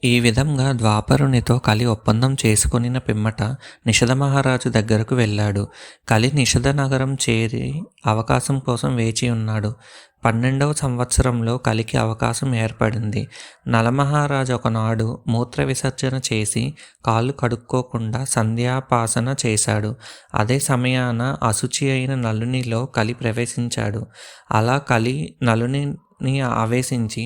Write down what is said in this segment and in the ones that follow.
ఈ విధంగా ద్వాపరునితో కలి ఒప్పందం చేసుకొనిన పిమ్మట నిషధ మహారాజు దగ్గరకు వెళ్ళాడు. కలి నిషధ నగరం చేరి అవకాశం కోసం వేచి ఉన్నాడు. 12వ సంవత్సరంలో కలికి అవకాశం ఏర్పడింది. నలమహారాజు ఒకనాడు మూత్ర విసర్జన చేసి కాళ్ళు కడుక్కోకుండా సంధ్యాపాసన చేశాడు. అదే సమయాన అశుచి అయిన నలునిలో కలి ప్రవేశించాడు. అలా కలి నలుని ఆవేశించి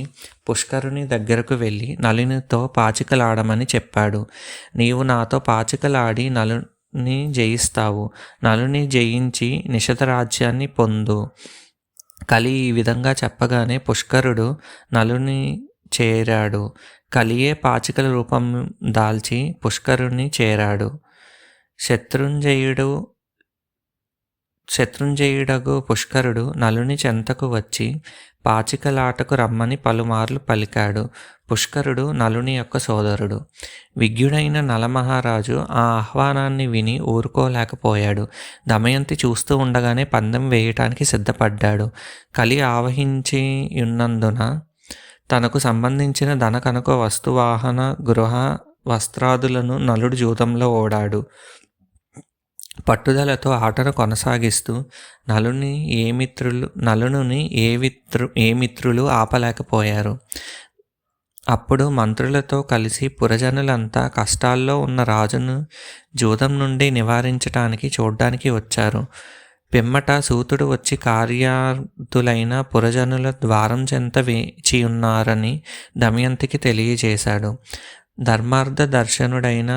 పుష్కరుని దగ్గరకు వెళ్ళి నలునితో పాచికలాడమని చెప్పాడు. నీవు నాతో పాచికలాడి నలుని జయిస్తావు. నలుని జయించి నిషధ రాజ్యాన్ని పొందు. కలి ఈ విధంగా చెప్పగానే పుష్కరుడు నలుని చేరాడు. కలియే పాచికల రూపం దాల్చి పుష్కరుని చేరాడు. శత్రుంజయుడగు పుష్కరుడు నలుని చెంతకు వచ్చి పాచికలాటకు రమ్మని పలుమార్లు పలికాడు. పుష్కరుడు నలుని యొక్క సోదరుడు. విజ్ఞుడైన నలమహారాజు ఆ ఆహ్వానాన్ని విని ఊరుకోలేకపోయాడు. దమయంతి చూస్తూ ఉండగానే పందెం వేయటానికి సిద్ధపడ్డాడు. కలి ఆవహించి ఉన్నందున తనకు సంబంధించిన ధన కనక వస్తువాహన గృహ వస్త్రాదులను నలుడు జూదంలో ఓడాడు. పట్టుదలతో ఆటను కొనసాగిస్తూ నలుని ఏ మిత్రులు ఆపలేకపోయారు. అప్పుడు మంత్రులతో కలిసి పురజనులంతా కష్టాల్లో ఉన్న రాజును జూదం నుండి నివారించటానికి చూడ్డానికి వచ్చారు. పిమ్మట సూతుడు వచ్చి కార్యార్థులైన పురజనుల ద్వారం చెంత వేచియున్నారని దమయంతికి తెలియజేశాడు. ధర్మార్థ దర్శనుడైన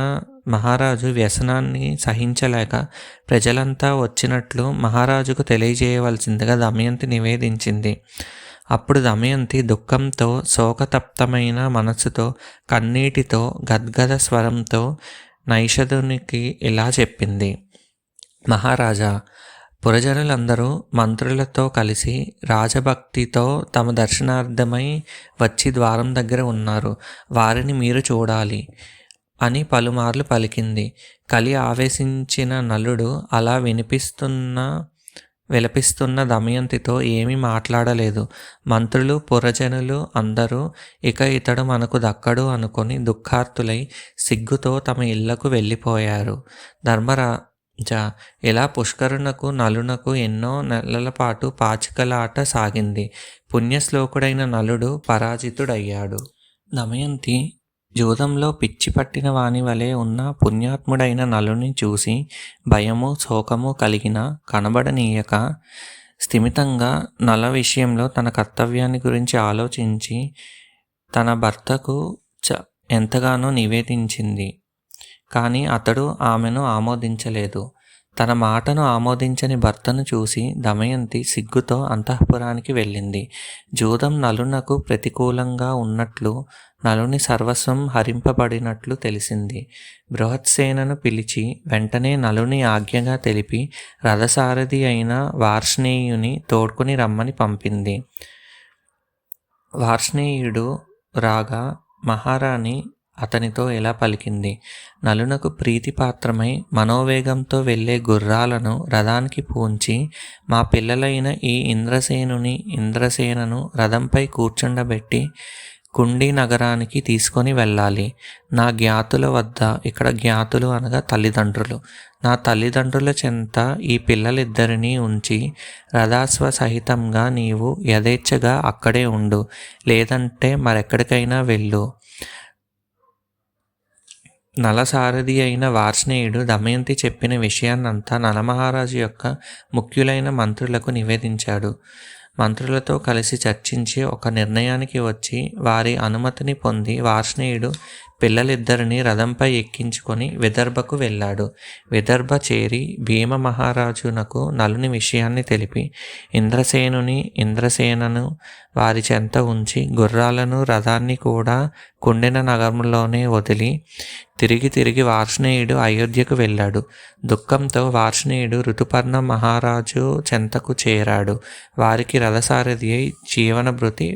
మహారాజు వ్యసనాన్ని సహించలేక ప్రజలంతా వచ్చినట్లు మహారాజుకు తెలియజేయవలసిందిగా దమయంతి నివేదించింది. అప్పుడు దమయంతి దుఃఖంతో శోకతప్తమైన మనస్సుతో కన్నీటితో గద్గద స్వరంతో నైషధునికి ఇలా చెప్పింది. మహారాజా, పురజనులందరూ మంత్రులతో కలిసి రాజభక్తితో తమ దర్శనార్థమై వచ్చి ద్వారం దగ్గర ఉన్నారు. వారిని మీరు చూడాలి అని పలుమార్లు పలికింది. కలి ఆవేశించిన నలుడు అలా విలపిస్తున్న దమయంతితో ఏమీ మాట్లాడలేదు. మంత్రులు పురజనులు అందరూ ఇక ఇతడు మనకు దక్కడు అనుకొని దుఃఖార్తులై సిగ్గుతో తమ ఇళ్లకు వెళ్ళిపోయారు. ధర్మరాజా, ఇలా పుష్కరునకు నలునకు ఎన్నో నెలల పాటు పాచికలాట సాగింది. పుణ్యశ్లోకుడైన నలుడు పరాజితుడయ్యాడు. దమయంతి జూదంలో పిచ్చి పట్టిన వాని వలె ఉన్న పుణ్యాత్ముడైన నలుని చూసి భయము శోకము కలిగిన కనబడనీయక స్థిమితంగా నల విషయంలో తన కర్తవ్యాన్ని గురించి ఆలోచించి తన భర్తకు ఎంతగానో నివేదించింది. కానీ అతడు ఆమెను ఆమోదించలేదు. తన మాటను ఆమోదించని భర్తను చూసి దమయంతి సిగ్గుతో అంతఃపురానికి వెళ్ళింది. జూదం నలునకు ప్రతికూలంగా ఉన్నట్లు నలుని సర్వస్వం హరింపబడినట్లు తెలిసింది. బృహత్సేనను పిలిచి వెంటనే నలుని ఆజ్ఞగా తెలిపి రథసారథి అయిన వార్ష్ణేయుని తోడ్కొని రమ్మని పంపింది. వార్ష్ణేయుడు రాగా మహారాణి అతనితో ఇలా పలికింది. నలునకు ప్రీతిపాత్రమై మనోవేగంతో వెళ్ళే గుర్రాలను రథానికి పూంచి మా పిల్లలైన ఈ ఇంద్రసేనను రథంపై కూర్చుండబెట్టి కుండి నగరానికి తీసుకొని వెళ్ళాలి. నా జ్ఞాతుల వద్ద, ఇక్కడ జ్ఞాతులు అనగా తల్లిదండ్రులు, నా తల్లిదండ్రుల చెంత ఈ పిల్లలిద్దరినీ ఉంచి రథాశ్వ సహితంగా నీవు యథేచ్ఛగా అక్కడే ఉండు, లేదంటే మరెక్కడికైనా వెళ్ళు. నలసారథి అయిన వార్ష్ణేయుడు దమయంతి చెప్పిన విషయాన్నంతా నలమహారాజు యొక్క ముఖ్యులైన మంత్రులకు నివేదించాడు. మంత్రులతో కలిసి చర్చించి ఒక నిర్ణయానికి వచ్చి వారి అనుమతిని పొంది వార్ష్ణేయుడు పిల్లలిద్దరినీ రథంపై ఎక్కించుకొని విదర్భకు వెళ్ళాడు. విదర్భ చేరి భీమ మహారాజునకు నలుని విషయాన్ని తెలిపి ఇంద్రసేనను వారి చెంత ఉంచి గుర్రాలను రథాన్ని కూడా కుండిన నగరంలోనే వదిలి తిరిగి వార్ష్ణేయుడు అయోధ్యకు వెళ్ళాడు. దుఃఖంతో వార్ష్ణేయుడు ఋతుపర్ణ మహారాజు చెంతకు చేరాడు. వారికి రథసారథి అయి జీవనభృతి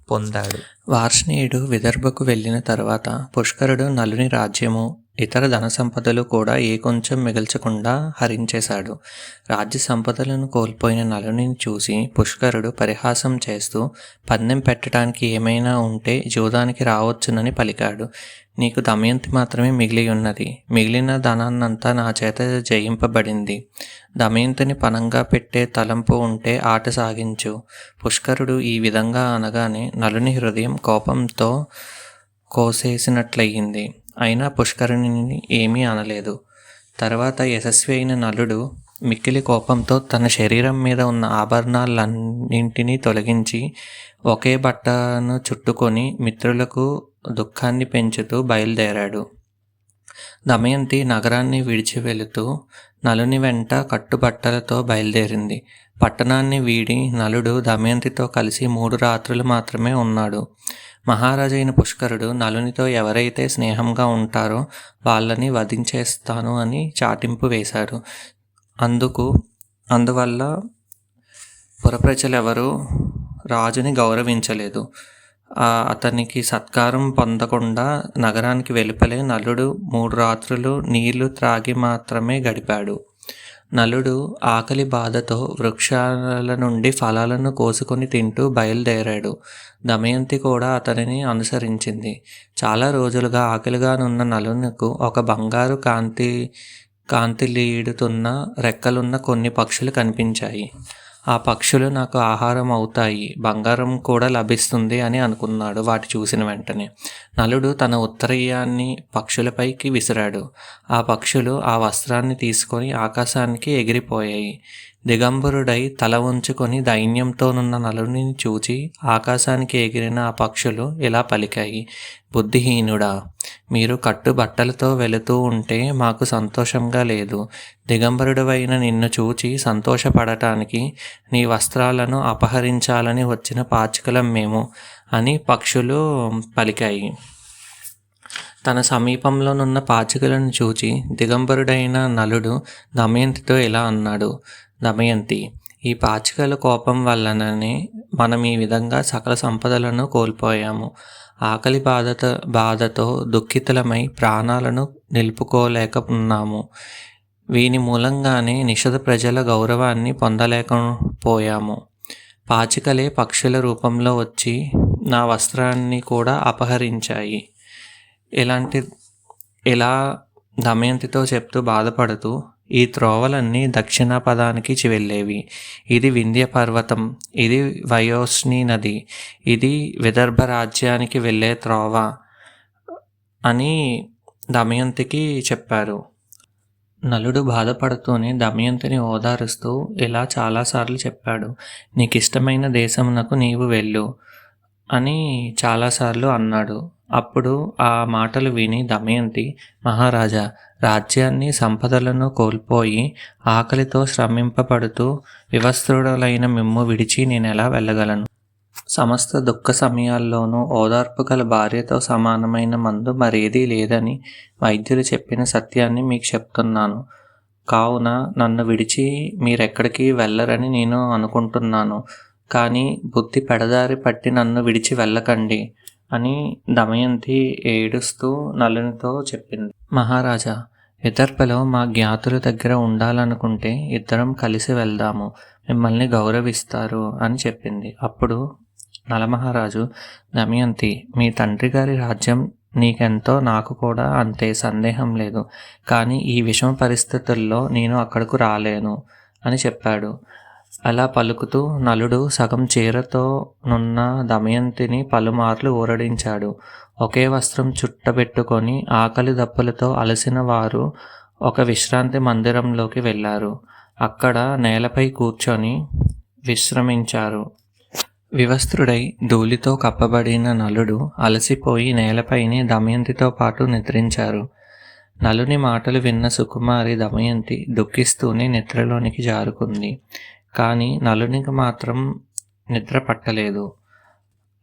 పొందాడు. వార్ష్ణేయుడు విదర్భకు వెళ్ళిన తర్వాత పుష్కరుడు నలుని రాజ్యము ఇతర ధన సంపదలు కూడా ఏ కొంచెం మిగల్చకుండా హరించేశాడు. రాజ్య సంపదలను కోల్పోయిన నలుని చూసి పుష్కరుడు పరిహాసం చేస్తూ పందెం పెట్టడానికి ఏమైనా ఉంటే జూదానికి రావచ్చునని పలికాడు. నీకు దమయంతి మాత్రమే మిగిలి ఉన్నది. మిగిలిన ధనాన్నంతా నా చేత జయింపబడింది. దమయంతిని పణంగా పెట్టే తలంపు ఉంటే ఆట సాగించు. పుష్కరుడు ఈ విధంగా అనగానే నలుని హృదయం కోపంతో కోసేసినట్లయింది. అయినా పుష్కరుని ఏమీ అనలేదు. తర్వాత యశస్వి అయిన నలుడు మిక్కిలి కోపంతో తన శరీరం మీద ఉన్న ఆభరణాలన్నింటినీ తొలగించి ఒకే బట్టను చుట్టుకొని మిత్రులకు దుఃఖాన్ని పెంచుతూ బయలుదేరాడు. దమయంతి నగరాన్ని విడిచి వెళుతూ నలుని వెంట కట్టుబట్టలతో బయలుదేరింది. పట్టణాన్ని వీడి నలుడు దమయంతితో కలిసి 3 రాత్రులు మాత్రమే ఉన్నాడు. మహారాజైన పుష్కరుడు నలునితో ఎవరైతే స్నేహంగా ఉంటారో వాళ్ళని వధించేస్తాను అని చాటింపు వేశాడు. అందువల్ల పురప్రజలెవరూ రాజుని గౌరవించలేదు. అతనికి సత్కారం పొందకుండా నగరానికి వెలుపలే నలుడు 3 రాత్రులు నీళ్లు త్రాగి మాత్రమే గడిపాడు. నలుడు ఆకలి బాధతో వృక్షాల నుండి ఫలాలను కోసుకొని తింటూ బయలుదేరాడు. దమయంతి కూడా అతనిని అనుసరించింది. చాలా రోజులుగా ఆకలిగానున్న నలునికి ఒక బంగారు కాంతిలీడుతున్న రెక్కలున్న కొన్ని పక్షులు కనిపించాయి. ఆ పక్షులు నాకు ఆహారం అవుతాయి, బంగారం కూడా లభిస్తుంది అని అనుకున్నాడు. వాటి చూసిన వెంటనే నలుడు తన ఉత్తరీయాన్ని పక్షులపైకి విసిరాడు. ఆ పక్షులు ఆ వస్త్రాన్ని తీసుకొని ఆకాశానికి ఎగిరిపోయాయి. దిగంబరుడై తల ఉంచుకొని దైన్యంతోనున్న నలుని చూచి ఆకాశానికి ఎగిరిన ఆ పక్షులు ఇలా పలికాయి: బుద్ధిహీనుడా, మీరు కట్టుబట్టలతో వెళుతూ ఉంటే మాకు సంతోషంగా లేదు. దిగంబరుడవైన నిన్ను చూచి సంతోషపడటానికి నీ వస్త్రాలను అపహరించాలని వచ్చిన పాచికలం మేము అని పక్షులు పలికాయి. తన సమీపంలోనున్న పాచికలను చూచి దిగంబరుడైన నలుడు దమయంతితో ఇలా అన్నాడు: దమయంతి, ఈ పాచికల కోపం వల్లనే మనం ఈ విధంగా సకల సంపదలను కోల్పోయాము. ఆకలి బాధతో దుఃఖితులమై ప్రాణాలను నిలుపుకోలేక ఉన్నాము. వీని మూలంగానే నిషధ ప్రజల గౌరవాన్ని పొందలేకపోయాము. పాచికలే పక్షుల రూపంలో వచ్చి నా వస్త్రాన్ని కూడా అపహరించాయి. ఇలా దమయంతితో చెప్తూ బాధపడుతూ, ఈ త్రోవలన్నీ దక్షిణాపదానికి వెళ్ళేవి. ఇది వింధ్య పర్వతం, ఇది వయోస్ని నది, ఇది విదర్భ రాజ్యానికి వెళ్ళే త్రోవ అని దమయంతికి చెప్పారు. నలుడు బాధపడుతూనే దమయంతిని ఓదారుస్తూ ఇలా చాలాసార్లు చెప్పాడు: నీకిష్టమైన దేశమునకు నీవు వెళ్ళు అని చాలాసార్లు అన్నాడు. అప్పుడు ఆ మాటలు విని దమయంతి, మహారాజా, రాజ్యాన్ని సంపదలను కోల్పోయి ఆకలితో శ్రమింపబడుతూ వివస్త్రుడలైన మిమ్ము విడిచి నేనెలా వెళ్ళగలను? సమస్త దుఃఖ సమయాల్లోనూ ఓదార్పు గల భార్యతో సమానమైన మందు మరేదీ లేదని వైద్యులు చెప్పిన సత్యాన్ని మీకు చెప్తున్నాను. కావున నన్ను విడిచి మీరెక్కడికి వెళ్ళరని నేను అనుకుంటున్నాను. కానీ బుద్ధి పెడదారి పట్టి నన్ను విడిచి వెళ్ళకండి అని దమయంతి ఏడుస్తూ నలునితో చెప్పింది. మహారాజా, విదర్భలో మా జ్ఞాతుల దగ్గర ఉండాలనుకుంటే ఇద్దరం కలిసి వెళ్దాము, మిమ్మల్ని గౌరవిస్తారు అని చెప్పింది. అప్పుడు నలమహారాజు, దమయంతి, మీ తండ్రి గారి రాజ్యం నీకెంతో నాకు కూడా అంతే, సందేహం లేదు. కానీ ఈ విషమ పరిస్థితుల్లో నేను అక్కడకు రాలేను అని చెప్పాడు. అలా పలుకుతూ నలుడు సగం చీరతో నున్న దమయంతిని పలుమార్లు ఊరడించాడు. ఒకే వస్త్రం చుట్టబెట్టుకొని ఆకలి దప్పులతో అలసిన వారు ఒక విశ్రాంతి మందిరంలోకి వెళ్ళారు. అక్కడ నేలపై కూర్చొని విశ్రమించారు. వివస్త్రుడై ధూళితో కప్పబడిన నలుడు అలసిపోయి నేలపైనే దమయంతితో పాటు నిద్రించారు. నలుని మాటలు విన్న సుకుమారి దమయంతి దుఃఖిస్తూనే నిద్రలోనికి జారుకుంది. కానీ నలునికి మాత్రం నిద్ర పట్టలేదు.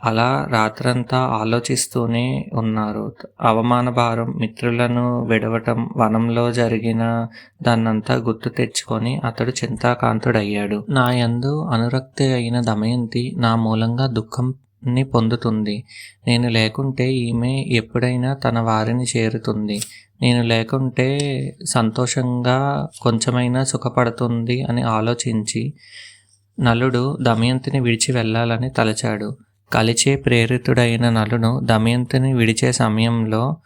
అలా రాత్రంతా ఆలోచిస్తూనే ఉన్నారు. అవమాన భారం, మిత్రులను విడవటం, వనంలో జరిగిన దాన్నంతా గుర్తు తెచ్చుకొని అతడు చింతాకాంతుడయ్యాడు. నా యందు అనురక్తి అయిన దమయంతి నా మూలంగా దుఃఖం ని పొందుతుంది. నేను లేకుంటే ఈమె ఎప్పుడైనా తన వారిని చేరుతుంది. నేను లేకుంటే సంతోషంగా కొంచెమైనా సుఖపడుతుంది అని ఆలోచించి నలుడు దమయంతిని విడిచి వెళ్ళాలని తలచాడు. కలిచే ప్రేరితుడైన నలుడు దమయంతిని విడిచే సమయంలో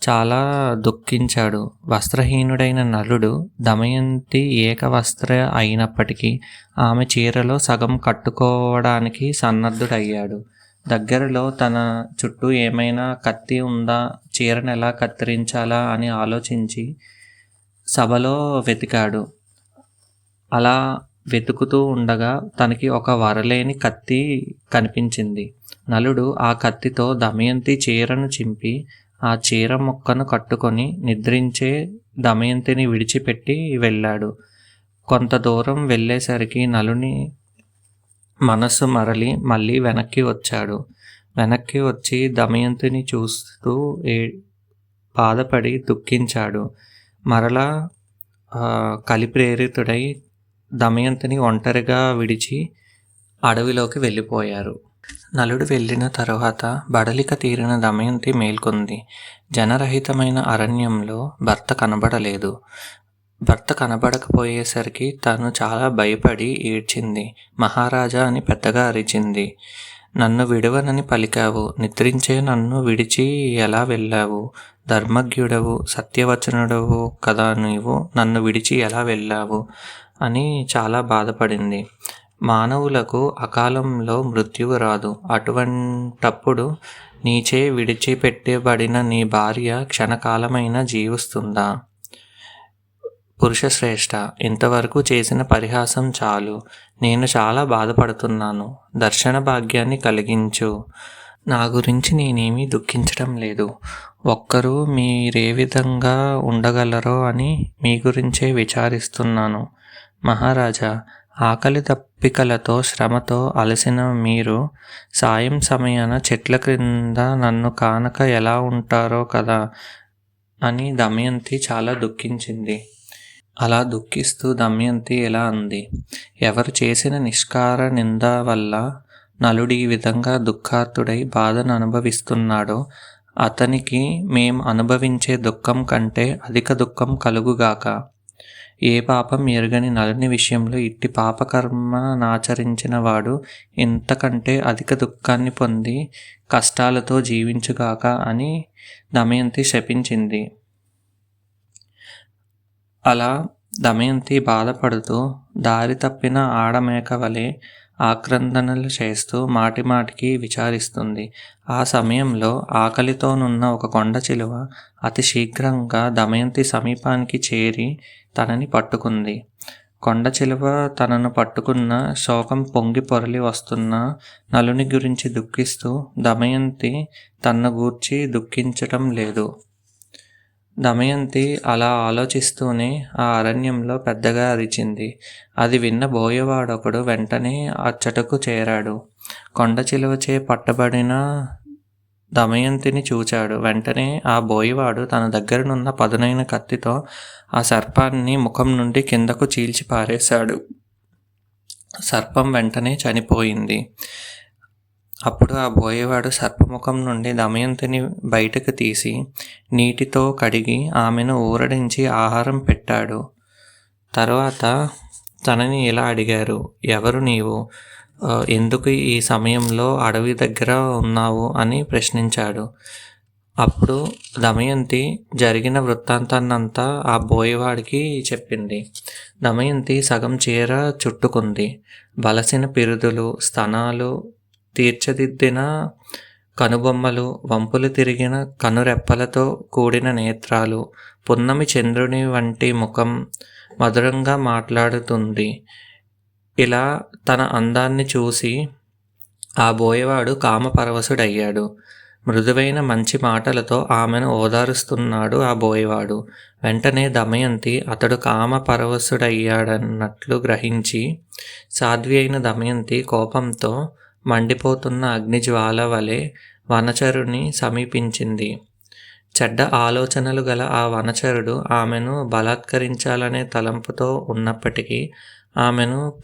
చాలా దుఃఖించాడు. వస్త్రహీనుడైన నలుడు దమయంతి ఏకవస్త్ర అయినప్పటికీ ఆమె చీరలో సగం కట్టుకోవడానికి సన్నద్ధుడయ్యాడు. దగ్గరలో తన చుట్టూ ఏమైనా కత్తి ఉందా, చీరను ఎలా కత్తిరించాలా అని ఆలోచించి సభలో వెతికాడు. అలా వెతుకుతూ ఉండగా తనకి ఒక వరలేని కత్తి కనిపించింది. నలుడు ఆ కత్తితో దమయంతి చీరను చింపి ఆ చీర ముక్కను కట్టుకొని నిద్రించే దమయంతిని విడిచిపెట్టి వెళ్ళాడు. కొంత దూరం వెళ్ళేసరికి నలుని మనస్సు మరలి మళ్ళీ వెనక్కి వచ్చాడు. వెనక్కి వచ్చి దమయంతిని చూస్తూ బాధపడి దుఃఖించాడు. మరలా కలిప్రేరితుడై దమయంతిని ఒంటరిగా విడిచి అడవిలోకి వెళ్ళిపోయారు. నలుడు వెళ్ళిన తరువాత బడలిక తీరిన దమయంతి మేల్కొంది. జనరహితమైన అరణ్యంలో భర్త కనబడలేదు. భర్త కనబడకపోయేసరికి తను చాలా భయపడి ఏడ్చింది. మహారాజా అని పెద్దగా అరిచింది. నన్ను విడువనని పలికావు, నిద్రించే నన్ను విడిచి ఎలా వెళ్ళావు? ధర్మజ్ఞుడవు, సత్యవచనుడవు కదా నీవు, నన్ను విడిచి ఎలా వెళ్ళావు అని చాలా బాధపడింది. మానవులకు అకాలంలో మృత్యువు రాదు. అటువంటప్పుడు నీచే విడిచిపెట్టబడిన నీ భార్య క్షణకాలమైన జీవిస్తుందా? పురుషశ్రేష్ఠ, ఇంతవరకు చేసిన పరిహాసం చాలు. నేను చాలా బాధపడుతున్నాను. దర్శన భాగ్యాన్ని కలిగించు. నా గురించి నేనేమీ దుఃఖించటం లేదు. ఒక్కరూ మీరే విధంగా ఉండగలరో అని మీ గురించే విచారిస్తున్నాను. మహారాజా, ఆకలి దప్పికలతో శ్రమతో అలసిన మీరు సాయం సమయాన చెట్ల క్రింద నన్ను కానక ఎలా ఉంటారో కదా అని దమయంతి చాలా దుఃఖించింది. అలా దుఃఖిస్తూ దమయంతి ఇలా అంది. ఎవరు చేసిన నిష్కార నింద వల్ల నలుడు ఈ విధంగా దుఃఖార్తుడై బాధను అనుభవిస్తున్నాడో అతనికి మేం అనుభవించే దుఃఖం కంటే అధిక దుఃఖం కలుగుగాక. ఏ పాపం ఎరుగని నలుని విషయంలో ఇట్టి పాపకర్మ నాచరించిన వాడు ఇంతకంటే అధిక దుఃఖాన్ని పొంది కష్టాలతో జీవించుగాక అని దమయంతి శపించింది. అలా దమయంతి బాధపడుతూ దారి తప్పిన ఆడమేక వలె ఆక్రందనలు చేస్తూ మాటిమాటికి విచారిస్తుంది. ఆ సమయంలో ఆకలితోనున్న ఒక కొండ చిలువ అతి శీఘ్రంగా దమయంతి సమీపానికి చేరి తనని పట్టుకుంది. కొండ చిలువ తనను పట్టుకున్న శోకం పొంగి పొరలి వస్తున్న నలుని గురించి దుఃఖిస్తూ దమయంతి తన్ను గూర్చి దుఃఖించటం లేదు. దమయంతి అలా ఆలోచిస్తూనే ఆ అరణ్యంలో పెద్దగా అరిచింది. అది విన్న బోయవాడొకడు వెంటనే అచ్చటకు చేరాడు. కొండ చిలువచే పట్టబడిన దమయంతిని చూచాడు. వెంటనే ఆ బోయవాడు తన దగ్గరనున్న పదునైన కత్తితో ఆ సర్పాన్ని ముఖం నుండి కిందకు చీల్చి పారేశాడు. సర్పం వెంటనే చనిపోయింది. అప్పుడు ఆ బోయేవాడు సర్పముఖం నుండి దమయంతిని బయటకు తీసి నీటితో కడిగి ఆమెను ఊరడించి ఆహారం పెట్టాడు. తరువాత తనని ఇలా అడిగారు. ఎవరు నీవు? ఎందుకు ఈ సమయంలో అడవి దగ్గర ఉన్నావు అని ప్రశ్నించాడు. అప్పుడు దమయంతి జరిగిన వృత్తాంతాన్నంతా ఆ బోయేవాడికి చెప్పింది. దమయంతి సగం చీర చుట్టుకుంది. బలసిన పిరుదులు, స్తనాలు, తీర్చిదిద్దిన కనుబొమ్మలు, వంపులు తిరిగిన కనురెప్పలతో కూడిన నేత్రాలు, పున్నమి చంద్రుని వంటి ముఖం, మధురంగా మాట్లాడుతుంది. ఇలా తన అందాన్ని చూసి ఆ బోయవాడు కామపరవశుడయ్యాడు. మృదువైన మంచి మాటలతో ఆమెను ఓదారుస్తున్నాడు ఆ బోయవాడు. వెంటనే దమయంతి అతడు కామపరవశుడయ్యాడన్నట్లు గ్రహించి సాధ్వి అయిన దమయంతి కోపంతో మండిపోతున్న అగ్నిజ్వాల వలె వనచరుని సమీపించింది. చెడ్డ ఆలోచనలు గల ఆ వనచరుడు ఆమెను బలాత్కరించాలనే తలంపుతో ఉన్నప్పటికీ ఆమెను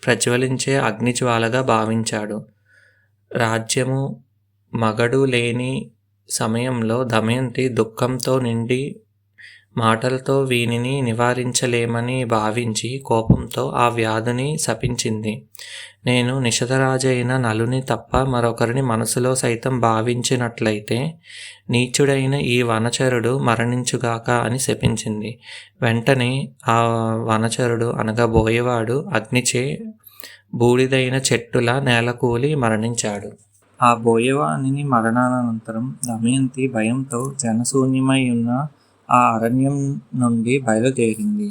ప్రజ్వలించే అగ్నిజ్వాలగా భావించాడు. రాజ్యము మగడు లేని సమయంలో దమయంతి దుఃఖంతో నిండి మాటలతో వీనిని నివారించలేమని భావించి కోపంతో ఆ వ్యాధిని శపించింది. నేను నిషధరాజైన నలుని తప్ప మరొకరిని మనసులో సైతం భావించినట్లయితే నీచుడైన ఈ వనచరుడు మరణించుగాక అని శపించింది. వెంటనే ఆ వనచరుడు అనగా బోయవాడు అగ్నిచే బూడిదైన చెట్టులా నేలకూలి మరణించాడు. ఆ బోయవాని మరణానంతరం దమయంతి భయంతో జనశూన్యమై ఉన్న ఆ అరణ్యం నుండి బయలుదేరింది.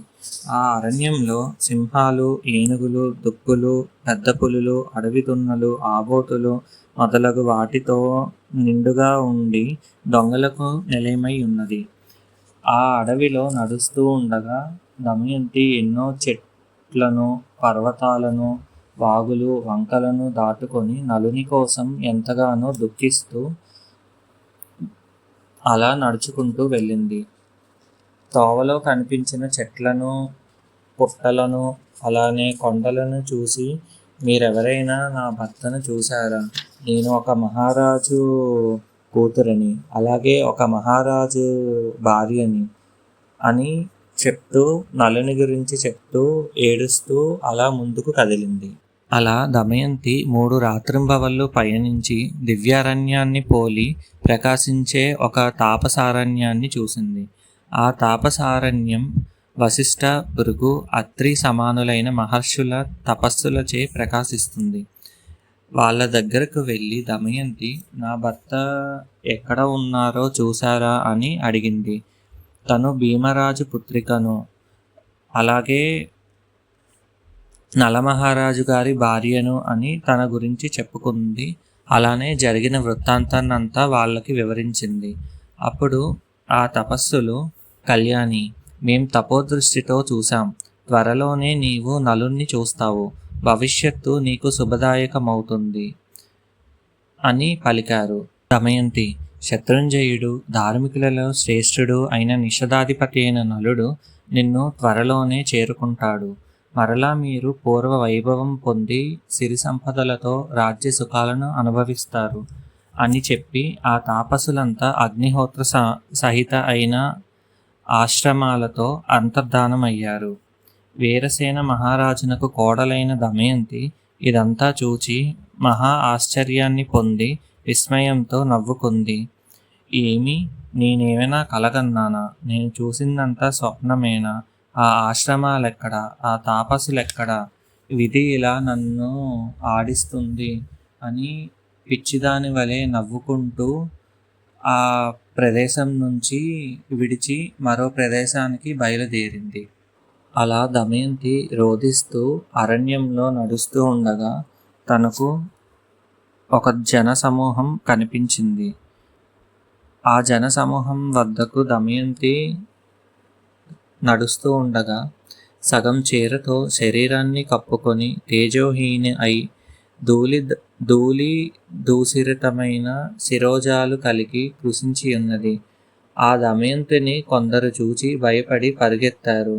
ఆ అరణ్యంలో సింహాలు, ఏనుగులు, దుప్పులు, పెద్ద పులులు, అడవి దున్నలు, ఆబోతులు మొదలగు వాటితో నిండుగా ఉండి దొంగలకు నిలయమై ఉన్నది. ఆ అడవిలో నడుస్తూ ఉండగా దమయంతి ఎన్నో చెట్లను, పర్వతాలను, వాగులు, వంకలను దాటుకొని నలుని కోసం ఎంతగానో దుఃఖిస్తూ అలా నడుచుకుంటూ వెళ్ళింది. తోవలో కనిపించిన చెట్లను, పుట్టలను, అలానే కొండలను చూసి, మీరెవరైనా నా భర్తను చూశారా? నేను ఒక మహారాజు కూతురని, అలాగే ఒక మహారాజు భార్యని అని చెప్తూ, నలుని గురించి చెప్తూ ఏడుస్తూ అలా ముందుకు కదిలింది. అలా దమయంతి 3 రాత్రింబవళ్ళు పయనించి దివ్యారణ్యాన్ని పోలి ప్రకాశించే ఒక తాపసారణ్యాన్ని చూసింది. ఆ తాపసారణ్యం వశిష్ఠ, భృగు, అత్రి సమానులైన మహర్షుల తపస్సులచే ప్రకాశిస్తుంది. వాళ్ళ దగ్గరకు వెళ్ళి దమయంతి నా భర్త ఎక్కడ ఉన్నారో చూశారా అని అడిగింది. తను భీమరాజు పుత్రికను, అలాగే నలమహారాజు గారి భార్యను అని తన గురించి చెప్పుకుంది. అలానే జరిగిన వృత్తాంతాన్నంతా వాళ్ళకి వివరించింది. అప్పుడు ఆ తపస్సులు, కళ్యాణి, మేం తపోదృష్టితో చూశాం. త్వరలోనే నీవు నలుణ్ణి చూస్తావు. భవిష్యత్తు నీకు శుభదాయకమవుతుంది అని పలికారు. దమయంతి, శత్రుంజయుడు, ధార్మికులలో శ్రేష్ఠుడు అయిన నిషధాధిపతి అయిన నలుడు నిన్ను త్వరలోనే చేరుకుంటాడు. మరలా మీరు పూర్వ వైభవం పొంది సిరి సంపదలతో రాజ్య సుఖాలను అనుభవిస్తారు అని చెప్పి ఆ తాపసులంతా అగ్నిహోత్ర సహిత అయిన ఆశ్రమాలతో అంతర్ధానమయ్యారు. వీరసేన మహారాజునకు కోడలైన దమయంతి ఇదంతా చూచి మహా ఆశ్చర్యాన్ని పొంది విస్మయంతో నవ్వుకుంది. ఏమి, నేనేమైనా కలగన్నానా? నేను చూసిందంతా స్వప్నమేనా? ఆ ఆశ్రమాలెక్కడా? ఆ తాపసులెక్కడా? విధి ఇలా నన్ను ఆడిస్తుంది అని పిచ్చిదాని వలె నవ్వుకుంటూ ఆ ప్రదేశం నుంచి విడిచి మరో ప్రదేశానికి బయలుదేరింది. అలా దమయంతి రోదిస్తూ అరణ్యంలో నడుస్తూ ఉండగా తనకు ఒక జనసమూహం కనిపించింది. ఆ జనసమూహం వద్దకు దమయంతి నడుస్తూ ఉండగా సగం చీరతో శరీరాన్ని కప్పుకొని తేజోహీని అయి ధూళి దూషితమైన శిరోజాలు కలిగి కృషించి ఉన్నది. ఆ దమయంతిని కొందరు చూచి భయపడి పరుగెత్తారు.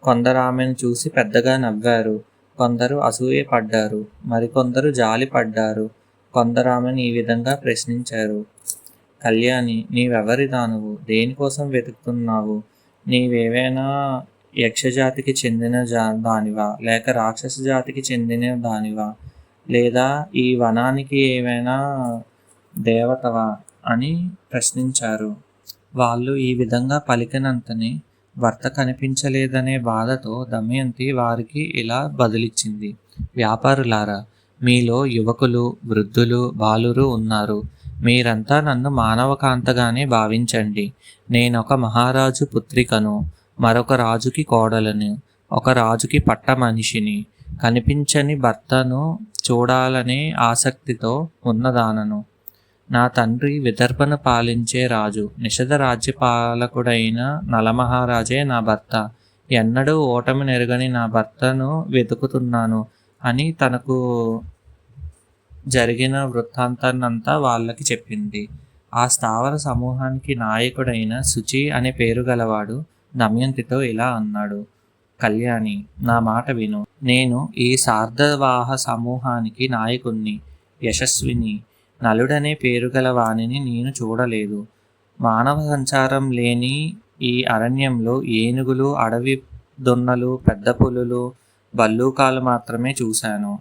కొందరు ఆమెను చూసి పెద్దగా నవ్వారు. కొందరు అసూయ పడ్డారు. మరికొందరు జాలి పడ్డారు. కొందరు ఆమెను ఈ విధంగా ప్రశ్నించారు. కళ్యాణి, నీవెవరి దానువు? దేనికోసం వెతుకుతున్నావు? నీవేవైనా యక్షజాతికి చెందిన దానివా, లేక రాక్షస జాతికి చెందిన దానివా, లేదా ఈ వనానికి ఏవైనా దేవతవా అని ప్రశ్నించారు. వాళ్ళు ఈ విధంగా పలికినంతనే భర్త కనిపించలేదనే బాధతో దమయంతి వారికి ఇలా బదులిచ్చింది. వ్యాపారులారా, మీలో యువకులు, వృద్ధులు, బాలురు ఉన్నారు. మీరంతా నన్ను మానవకాంతగానే భావించండి. నేనొక మహారాజు పుత్రికను, మరొక రాజుకి కోడలను, ఒక రాజుకి పట్ట మనిషిని, కనిపించని భర్తను చూడాలనే ఆసక్తితో ఉన్నదానను. నా తండ్రి విదర్భను పాలించే రాజు, నిషధ రాజ్యపాలకుడైన నలమహారాజే నా భర్త. ఎన్నడూ ఓటమి నెరగని నా భర్తను వెతుకుతున్నాను అని తనకు జరిగిన వృత్తాంతాన్నంతా వాళ్ళకి చెప్పింది. ఆ స్థావర సమూహానికి నాయకుడైన శుచి అనే పేరు గలవాడు దమయంతితో ఇలా అన్నాడు. కళ్యాణి, నా మాట విను. నేను ఈ సార్ధవాహ సమూహానికి నాయకుణ్ణి. యశస్విని. నలుడనే పేరుగల వానిని నేను చూడలేదు. మానవ సంచారం లేని ఈ అరణ్యంలో ఏనుగులు, అడవి దొన్నలు, పెద్ద పులులు, భల్లూకాలు మాత్రమే చూశాను.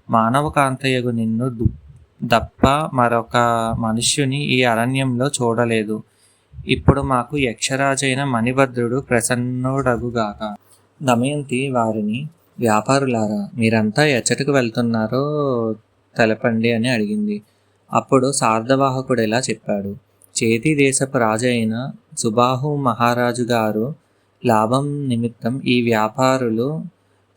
మానవ కాంతయగు నిన్ను దప్ప మరొక మనుష్యుని ఈ అరణ్యంలో చూడలేదు. ఇప్పుడు మాకు యక్షరాజైన మణిభద్రుడు ప్రసన్నుడగుగాక. దమయంతి వారిని, వ్యాపారులారా, మీరంతా ఎచ్చటకు వెళ్తున్నారో తెలపండి అని అడిగింది. అప్పుడు శార్దవాహకుడు ఇలా చెప్పాడు. చేతి దేశపు రాజు అయిన సుబాహు మహారాజు గారు లాభం నిమిత్తం ఈ వ్యాపారులు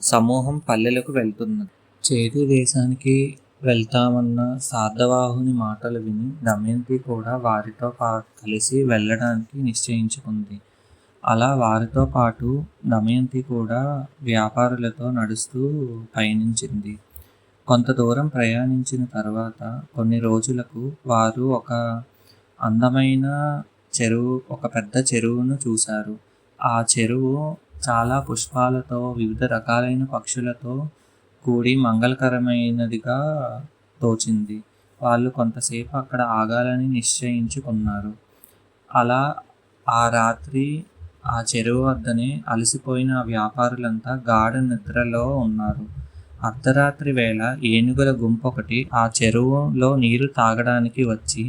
సమూహం పల్లెలకు వెళ్తున్నారు. చేతి దేశానికి వెళ్తామన్న శార్దవాహుని మాటలు విని దమయంతి కూడా వారితో కలిసి వెళ్ళడానికి నిశ్చయించుకుంది. అలా వారితో పాటు దమయంతి కూడా వ్యాపారులతో నడుస్తూ పయనించింది. కొంత దూరం ప్రయాణించిన తర్వాత కొన్ని రోజులకు వారు ఒక అందమైన ఒక పెద్ద చెరువును చూశారు. ఆ చెరువు చాలా పుష్పాలతో, వివిధ రకాలైన పక్షులతో కూడి మంగళకరమైనదిగా తోచింది. వాళ్ళు కొంతసేపు అక్కడ ఆగాలని నిశ్చయించుకున్నారు. అలా ఆ రాత్రి ఆ చెరువు వద్దనే అలసిపోయిన వ్యాపారులంతా గాఢ నిద్రలో ఉన్నారు. అర్ధరాత్రి వేళ ఏనుగుల గుంపొకటి ఆ చెరువులో నీరు తాగడానికి వచ్చి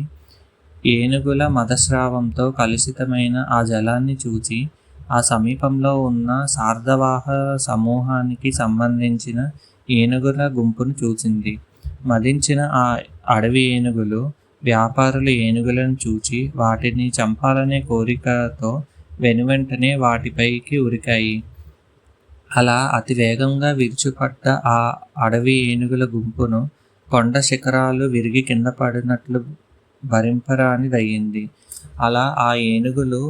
ఏనుగుల మదస్రావంతో కలుషితమైన ఆ జలాన్ని చూచి ఆ సమీపంలో ఉన్న శార్దవాహ సమూహానికి సంబంధించిన ఏనుగుల గుంపును చూసింది. మదించిన ఆ అడవి ఏనుగులు వ్యాపారుల ఏనుగులను చూచి వాటిని చంపాలనే కోరికతో వెనువెంటనే వాటిపైకి ఉరికాయి. అలా అతి వేగంగా విరుచుపడ్డ ఆ అడవి ఏనుగుల గుంపును కొండ శిఖరాలు విరిగి కింద పడినట్లు భరింపరానిదయ్యింది. అలా ఆ ఏనుగులు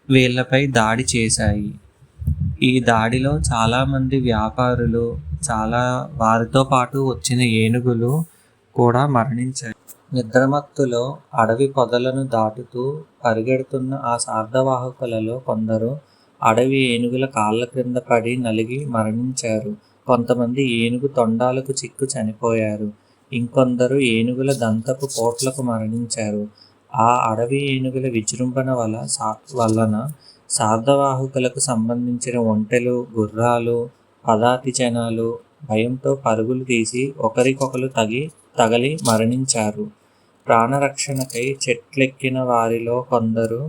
వీళ్ళపై దాడి చేశాయి. ఈ దాడిలో చాలామంది వ్యాపారులు, వారితో పాటు వచ్చిన ఏనుగులు కూడా మరణించాయి. నిద్రమత్తులో అడవి పొదలను దాటుతూ పరిగెడుతున్న ఆ శార్దవాహకులలో కొందరు అడవి ఏనుగుల కాళ్ళ క్రింద పడి నలిగి మరణించారు. కొంతమంది ఏనుగు తొండాలకు చిక్కు చనిపోయారు. ఇంకొందరు ఏనుగుల దంతపు పోట్లకు మరణించారు. ఆ అడవి ఏనుగుల విజృంభణ వలన శార్దవాహకులకు సంబంధించిన ఒంటెలు, గుర్రాలు, పదాతి జనాలు భయంతో పరుగులు తీసి ఒకరికొకరు తగలి మరణించారు. ప్రాణరక్షణకై చెట్లెక్కిన వారిలో కొందరు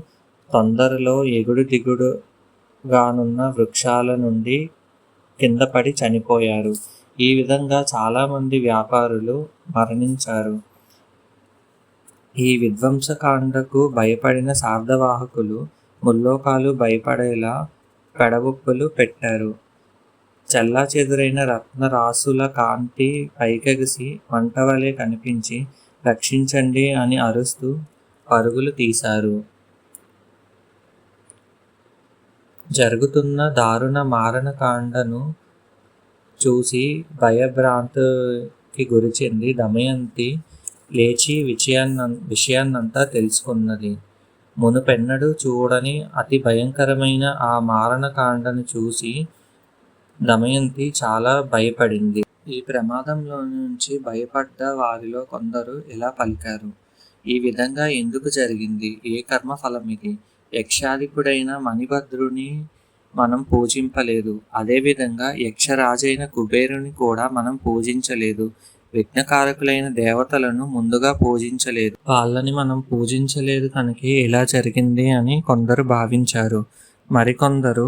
తొందరలో ఎగుడు దిగుడుగానున్న వృక్షాల నుండి కిందపడి చనిపోయారు. ఈ విధంగా చాలామంది వ్యాపారులు మరణించారు. ఈ విధ్వంసకాండకు భయపడిన శార్దవాహకులు ముల్లోకాలు భయపడేలా పెడబొప్పులు పెట్టారు. చెల్లాచెదురైన రత్నరాసుల కాంతి పైకెగసి మంటవలే కనిపించి రక్షించండి అని అరుస్తూ పరుగులు తీశారు. జరుగుతున్న దారుణ మారణకాండను చూసి భయభ్రాంతికి గురిచెంది దమయంతి లేచి విషయాన్నంతా తెలుసుకున్నది. మునుపెన్నడూ చూడని అతి భయంకరమైన ఆ మారణకాండను చూసి దమయంతి చాలా భయపడింది. ఈ ప్రమాదంలో నుంచి భయపడ్డ వారిలో కొందరు ఇలా పలికారు. ఈ విధంగా ఎందుకు జరిగింది? ఏ కర్మ ఫలమిది? యక్షాధిపుడైన మణిభద్రుని మనం పూజింపలేదు. అదేవిధంగా యక్షరాజైన కుబేరుని కూడా మనం పూజించలేదు. విఘ్నకారకులైన దేవతలను ముందుగా పూజించలేదు. వాళ్ళని మనం పూజించలేదు కనుకే ఇలా జరిగింది అని కొందరు భావించారు. మరికొందరు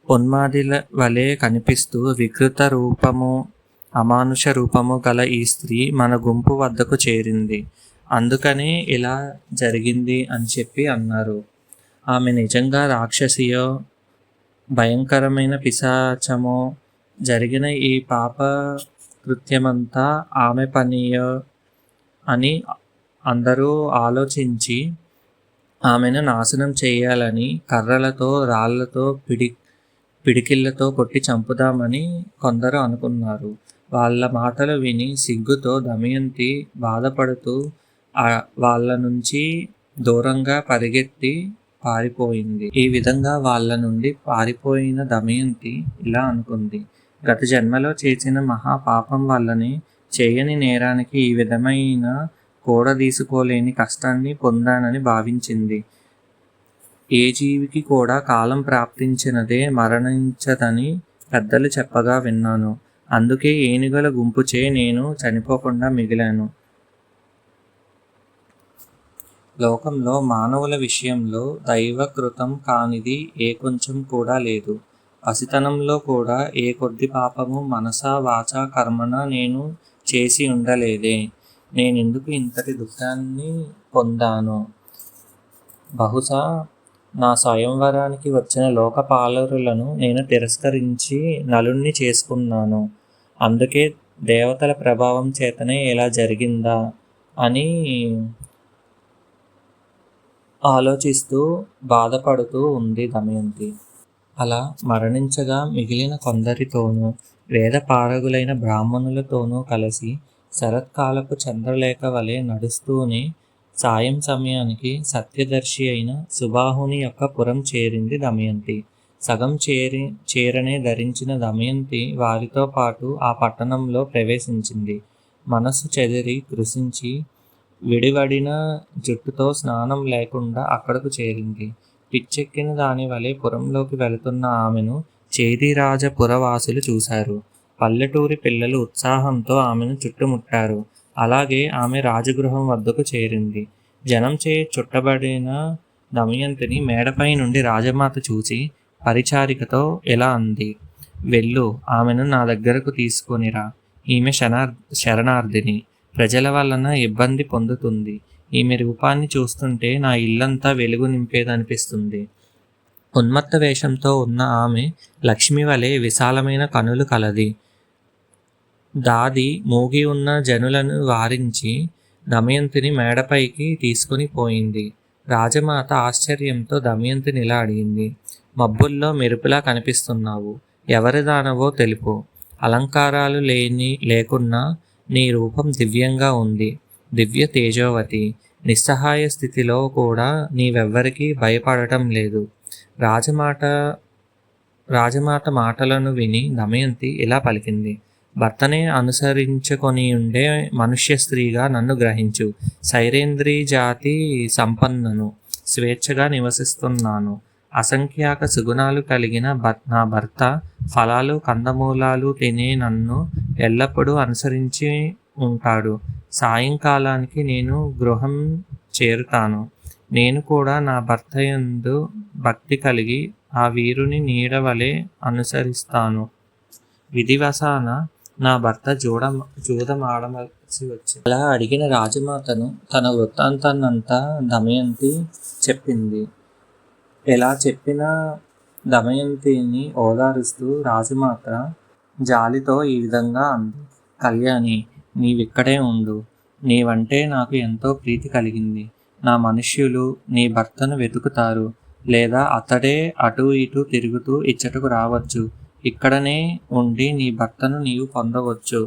ఉన్మాదిల వలె కనిపిస్తూ వికృత రూపము, అమానుష రూపము గల ఈ స్త్రీ మన గుంపు వద్దకు చేరింది, అందుకనే ఇలా జరిగింది అని చెప్పి అన్నారు. ఆమె నిజంగా రాక్షసియో, భయంకరమైన పిశాచమో, జరిగిన ఈ పాప కృత్యమంతా ఆమె పనియో అని అందరూ ఆలోచించి ఆమెను నాశనం చేయాలని కర్రలతో, రాళ్లతో, పిడికిళ్లతో కొట్టి చంపుదామని కొందరు అనుకున్నారు. వాళ్ళ మాటలు విని సిగ్గుతో దమయంతి బాధపడుతూ వాళ్ళ నుంచి దూరంగా పరిగెత్తి పారిపోయింది. ఈ విధంగా వాళ్ళ నుండి పారిపోయిన దమయంతి ఇలా అనుకుంది. గత జన్మలో చేసిన మహాపాపం వల్లనే చేయని నేరానికి ఈ విధమైన కూడదీసుకోలేని కష్టాన్ని పొందానని భావించింది. ఏ జీవికి కూడా కాలం ప్రాప్తించినదే మరణించదని పెద్దలు చెప్పగా విన్నాను. అందుకే ఏనుగుల గుంపుచే నేను చనిపోకుండా మిగిలాను. లోకంలో మానవుల విషయంలో దైవకృతం కానిది ఏ కొంచెం కూడా లేదు. పసితనంలో కూడా ఏ కొద్ది పాపము మనసా వాచా కర్మణ నేను చేసి ఉండలేదే. నేనెందుకు ఇంతటి దుఃఖాన్ని పొందాను? బహుశా నా స్వయంవరానికి వచ్చిన లోకపాలరులను నేను తిరస్కరించి నలుణ్ణి చేసుకున్నాను. అందుకే దేవతల ప్రభావం చేతనే ఇలా జరిగిందా అని ఆలోచిస్తూ బాధపడుతూ ఉంది దమయంతి. అలా మరణించగా మిగిలిన కొందరితోనూ వేదపారగులైన బ్రాహ్మణులతోనూ కలిసి శరత్కాలపు చంద్రలేఖ వలె నడుస్తూనే సాయం సమయానికి సత్యదర్శి అయిన సుబాహుని యొక్క పురం చేరింది దమయంతి. సగం చీరనే ధరించిన దమయంతి వారితో పాటు ఆ పట్టణంలో ప్రవేశించింది. మనసు చెదిరి కృశించి విడివడిన జుట్టుతో స్నానం లేకుండా అక్కడకు చేరింది. పిచ్చెక్కిన దాని వలె పురంలోకి వెళుతున్న ఆమెను చేదిరాజపురవాసులు చూశారు. పల్లెటూరి పిల్లలు ఉత్సాహంతో ఆమెను చుట్టుముట్టారు. అలాగే ఆమె రాజగృహం వద్దకు చేరింది. జనంచే చుట్టబడిన దమయంతిని మేడపై నుండి రాజమాత చూసి పరిచారికతో ఎలా అంది, వెళ్ళు, ఆమెను నా దగ్గరకు తీసుకొనిరా. ఈమె శరణార్థిని, ప్రజల వలన ఇబ్బంది పొందుతుంది. ఈమె రూపాన్ని చూస్తుంటే నా ఇల్లంతా వెలుగు నింపేదనిపిస్తుంది. ఉన్మత్త వేషంతో ఉన్న ఆమె లక్ష్మి వలె విశాలమైన కనులు కలది. దాది మూగి ఉన్న జనులను వారించి దమయంతిని మేడపైకి తీసుకుని పోయింది. రాజమాత ఆశ్చర్యంతో దమయంతిని ఇలా అడిగింది, మబ్బుల్లో మెరుపులా కనిపిస్తున్నావు, ఎవరి దానవో తెలుపు. అలంకారాలు లేకున్నా నీ రూపం దివ్యంగా ఉంది. దివ్య తేజోవతి, నిస్సహాయ స్థితిలో కూడా నీవెవ్వరికీ భయపడటం లేదు. రాజమాత మాటలను విని దమయంతి ఇలా పలికింది, భర్తనే అనుసరించుకొనియుండే మనుష్య స్త్రీగా నన్ను గ్రహించు. సైరేంద్రీ జాతి సంపన్నను, స్వేచ్ఛగా నివసిస్తున్నాను. అసంఖ్యాక సుగుణాలు కలిగిన నా భర్త ఫలాలు కందమూలాలు తినే నన్ను ఎల్లప్పుడూ అనుసరించి ఉంటాడు. సాయంకాలానికి నేను గృహం చేరుతాను. నేను కూడా నా భర్త యందు భక్తి కలిగి ఆ వీరుని నీడవలే అనుసరిస్తాను. విధివశాన నా భర్త జూదమాడవలసి వచ్చింది. అలా అడిగిన రాజమాతను తన వృత్తాంతాన్నంతా దమయంతి చెప్పింది. ఎలా చెప్పినా దమయంతిని ఓదారుస్తూ రాజమాత జాలితో ఈ విధంగా అంది, కళ్యాణి, నీవిక్కడే ఉండు. నీవంటే నాకు ఎంతో ప్రీతి కలిగింది. నా మనుష్యులు నీ భర్తను వెతుకుతారు, లేదా అతడే అటూ ఇటూ తిరుగుతూ ఇచ్చటకు రావచ్చు. ఇక్కడనే ఉండి నీ భర్తను నీవు పొందవచ్చు.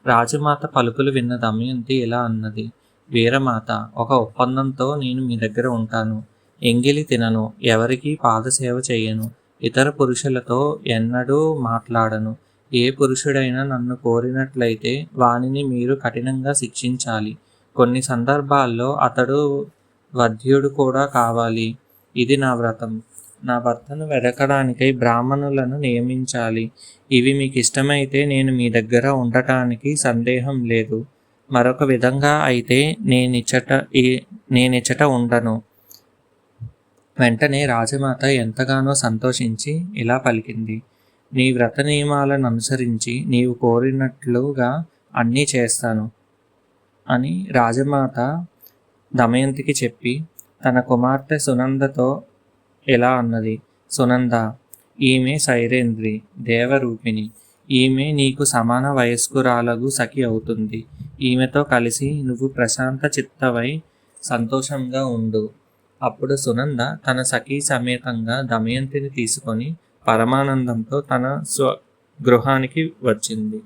రాజమాత పలుకులు విన్న దమయంతి ఇలా అన్నది, వీరమాత, ఒక ఒప్పందంతో నేను మీ దగ్గర ఉంటాను. ఎంగిలి తినను, ఎవరికీ పాదసేవ చేయను, ఇతర పురుషులతో ఎన్నడూ మాట్లాడను. ఏ పురుషుడైనా నన్ను కోరినట్లయితే వానిని మీరు కఠినంగా శిక్షించాలి. కొన్ని సందర్భాల్లో అతడు వధ్యుడు కూడా కావాలి. ఇది నా వ్రతం. నా భర్తను వెదకడానికై బ్రాహ్మణులను నియమించాలి. ఇవి మీకు ఇష్టమైతే నేను మీ దగ్గర ఉండటానికి సందేహం లేదు. మరొక విధంగా అయితే నేనిచ్చట ఉండను. వెంటనే రాజమాత ఎంతగానో సంతోషించి ఇలా పలికింది, నీ వ్రత నియమాలను అనుసరించి నీవు కోరినట్లుగా అన్నీ చేస్తాను అని రాజమాత దమయంతికి చెప్పి తన కుమార్తె సునందతో ఎలా అన్నది, సునంద, ఈమె సైరేంద్రి, దేవరూపిణి. ఈమె నీకు సమాన వయస్కురాలగు సఖి అవుతుంది. ఈమెతో కలిసి నువ్వు ప్రశాంత చిత్తవై సంతోషంగా ఉండు. అప్పుడు సునంద తన సఖీ సమేతంగా దమయంతిని తీసుకొని పరమానందంతో తన స్వగృహానికి వచ్చింది.